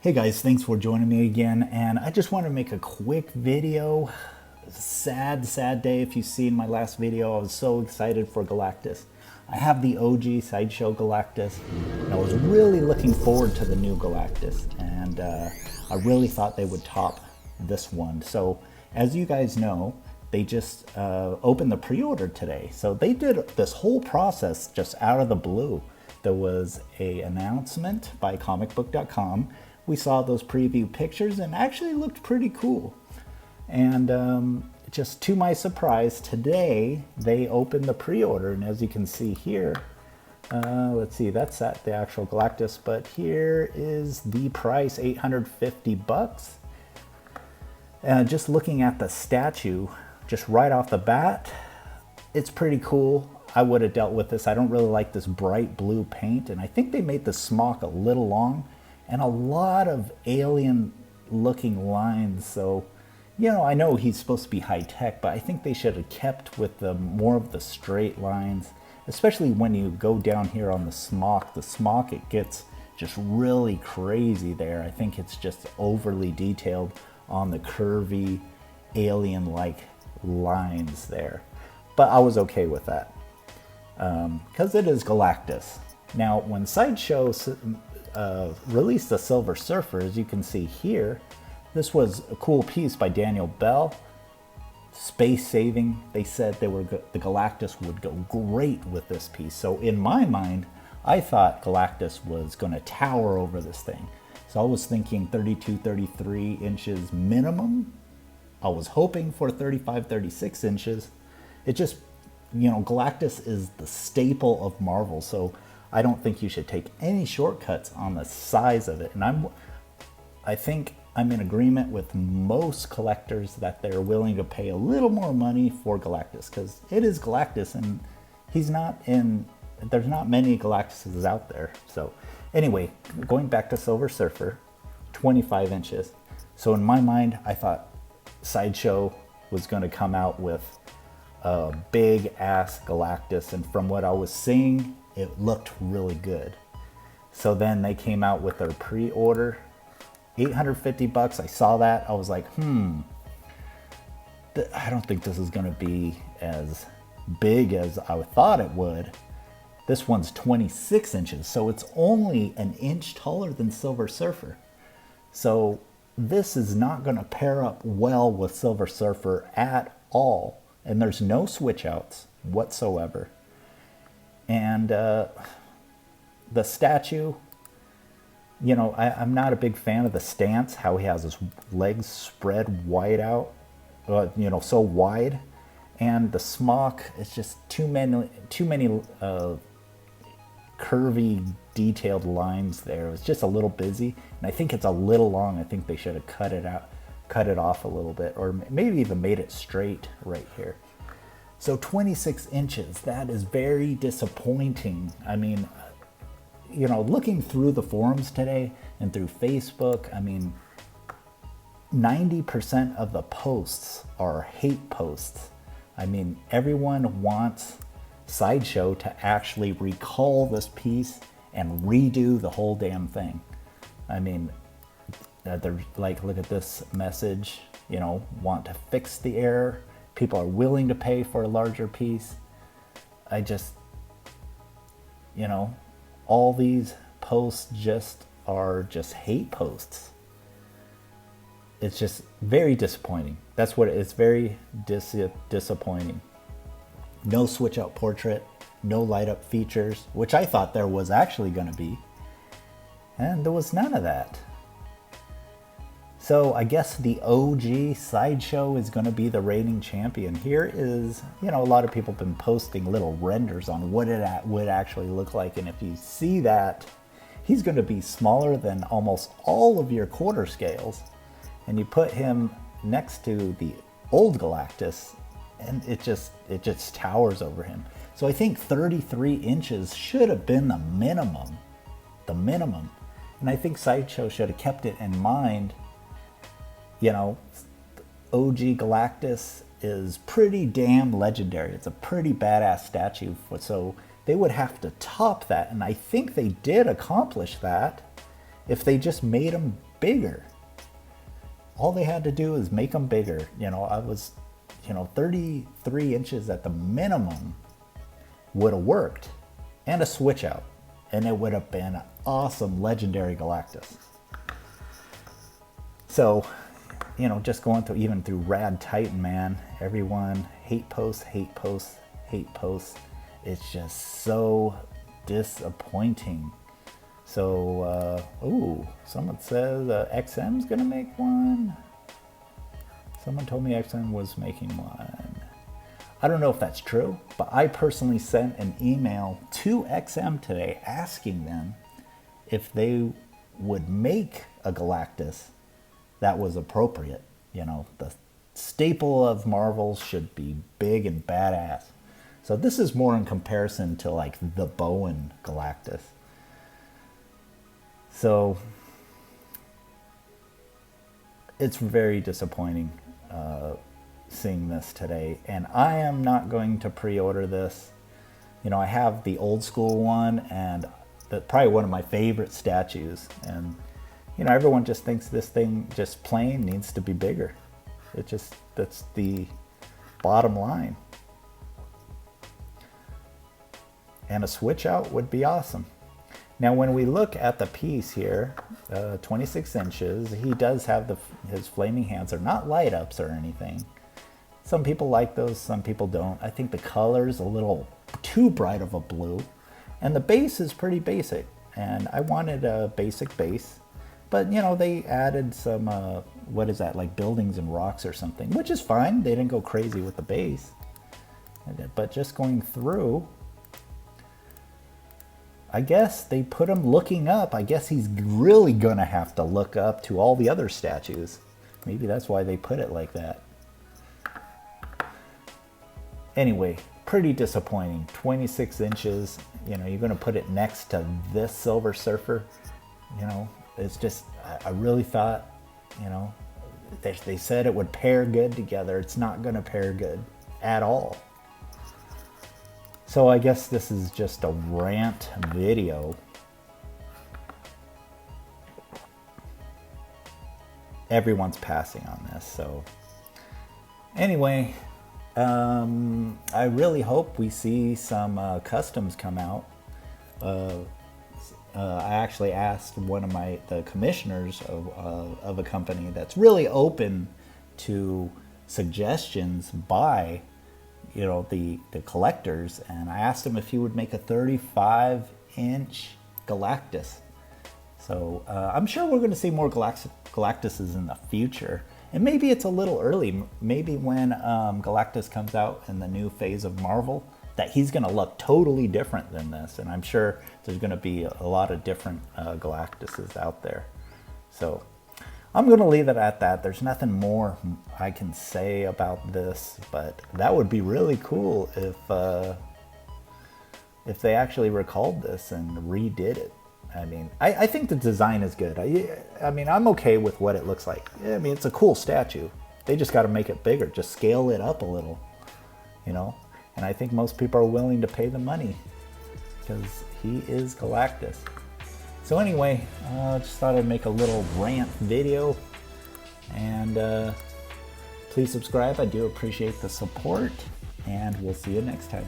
Hey guys, thanks for joining me again, and I just want to make a quick video. Sad day. If you've seen my last video, I was so excited for Galactus. I have the OG Sideshow Galactus, and I was really looking forward to the new Galactus, and I really thought they would top this one. So, as you guys know, they just opened the pre-order today. So they did this whole process just out of the blue. There was an announcement by comicbook.com. We saw those preview pictures and actually looked pretty cool. And just to my surprise, today they opened the pre-order, and as you can see here, let's see, that's at the actual Galactus, but here is the price, $850. Just looking at the statue, just right off the bat, it's pretty cool. I would have dealt with this. I don't really like this bright blue paint, and I think they made the smock a little long and a lot of alien looking lines. So, you know, I know he's supposed to be high tech, but I think they should have kept with the more of the straight lines, especially when you go down here on the smock. The smock, it gets just really crazy there. I think it's just overly detailed on the curvy alien-like lines there. But I was okay with that because it is Galactus. Now, when Sideshow released the Silver Surfer, as you can see here, this was a cool piece by Daniel Bell. Space saving. They said the Galactus would go great with this piece. So in my mind, I thought Galactus was going to tower over this thing. So I was thinking 32, 33 inches minimum. I was hoping for 35, 36 inches. It just, you know, Galactus is the staple of Marvel, so I don't think you should take any shortcuts on the size of it. And I think I'm in agreement with most collectors that they're willing to pay a little more money for Galactus, because it is Galactus, and there's not many Galactuses out there. So anyway, going back to Silver Surfer, 25 inches. So in my mind, I thought Sideshow was going to come out with a big ass Galactus, and from what I was seeing, it looked really good. So then they came out with their pre-order, $850. I saw that, I was like, I don't think this is going to be as big as I thought it would. This one's 26 inches, so it's only an inch taller than Silver Surfer. So this is not going to pair up well with Silver Surfer at all. And there's no switch outs whatsoever. And the statue, you know, I'm not a big fan of the stance, how he has his legs spread wide out, you know, so wide. And the smock is just too many curvy, detailed lines there. It's just a little busy, and I think it's a little long. I think they should have cut it off a little bit, or maybe even made it straight right here. So 26 inches, that is very disappointing. I mean, you know, looking through the forums today and through Facebook, I mean, 90% of the posts are hate posts. I mean, everyone wants Sideshow to actually recall this piece and redo the whole damn thing. I mean, they're like, look at this message, you know, want to fix the error. People are willing to pay for a larger piece. I just, you know, all these posts are just hate posts. It's just very disappointing. That's what it's very disappointing. No switch out portrait, no light up features, which I thought there was actually going to be. And there was none of that. So I guess the OG Sideshow is going to be the reigning champion. Here is, you know, a lot of people have been posting little renders on what it would actually look like. And if you see that, he's going to be smaller than almost all of your quarter scales. And you put him next to the old Galactus, and it just towers over him. So I think 33 inches should have been the minimum. And I think Sideshow should have kept it in mind. You know, OG Galactus is pretty damn legendary. It's a pretty badass statue. So they would have to top that. And I think they did accomplish that. if they just made them bigger. All they had to do is make them bigger. You know, I was, 33 inches at the minimum would have worked, and a switch out, and it would have been an awesome legendary Galactus. So, just going through, even through Rad Titan, man, everyone, hate posts, hate posts, hate posts. It's just so disappointing. So, someone says XM's gonna make one. Someone told me XM was making one. I don't know if that's true, but I personally sent an email to XM today asking them if they would make a Galactus that was appropriate. The staple of Marvel should be big and badass. So this is more in comparison to like the Bowen Galactus. So it's very disappointing seeing this today, and I am not going to pre-order this. I have the old school one, and that's probably one of my favorite statues, and everyone just thinks this thing just plain needs to be bigger. That's the bottom line. And a switch out would be awesome. Now, when we look at the piece here, 26 inches, he does have his flaming hands. They're not light ups or anything. Some people like those, some people don't. I think the color's a little too bright of a blue, and the base is pretty basic. And I wanted a basic base, but they added some, what is that, like buildings and rocks or something, which is fine. They didn't go crazy with the base, but just going through, I guess they put him looking up. I guess he's really gonna have to look up to all the other statues. Maybe that's why they put it like that. Anyway, pretty disappointing. 26 inches. You're gonna put it next to this Silver Surfer. It's just, I really thought, they said it would pair good together. It's not gonna pair good at all. So I guess this is just a rant video. Everyone's passing on this. So anyway, I really hope we see some customs come out. I actually asked one of the commissioners of a company that's really open to suggestions by the collectors, and I asked him if he would make a 35-inch Galactus. So I'm sure we're going to see more Galactuses in the future, and maybe it's a little early. Maybe when Galactus comes out in the new phase of Marvel, that he's going to look totally different than this, and I'm sure there's going to be a lot of different Galactuses out there. So I'm going to leave it at that. There's nothing more I can say about this, but that would be really cool if they actually recalled this and redid it. I mean, I think the design is good. I mean, I'm okay with what it looks like. I mean, it's a cool statue. They just got to make it bigger, just scale it up a little, And I think most people are willing to pay the money because he is Galactus. So anyway, I just thought I'd make a little rant video, and please subscribe. I do appreciate the support, and we'll see you next time.